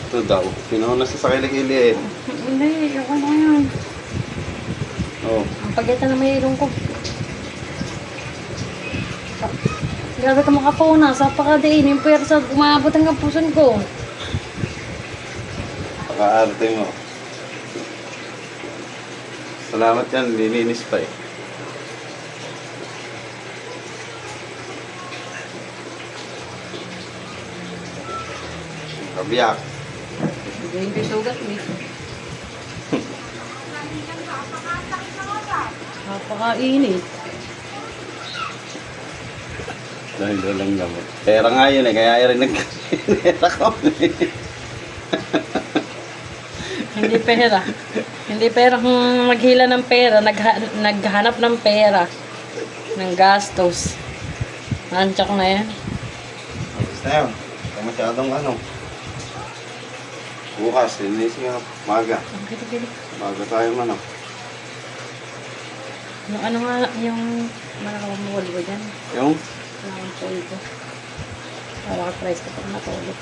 Ito daw. Pinuna sa kilikili eh. Hindi, ako na yan. Oh. Ang pagkita na may ilong ko. Grabe ka makapuna. Sa pakadain, yung pwersa, umabot hanggang puson ko. Paka-arte mo. Salamat yan. Lininis pa eh. Kabiyak. Hindi yung sugat eh. Napakainit. Dahil walang gamot. Pera nga yun eh. Kaya rin nagpera kami. Hindi pera. Hindi pera kung maghila ng pera. Naghanap ng pera. Ng gastos. Nanchak na yan. Tapos na yun. Kaya masyadong ano. Bukas, linis nga. Maga. Ang gili-gili. Maga tayo man. Yung ano nga, yung malakawang mawal ko dyan. Yung? Malakawang ko. Para ka-price kapag natulog.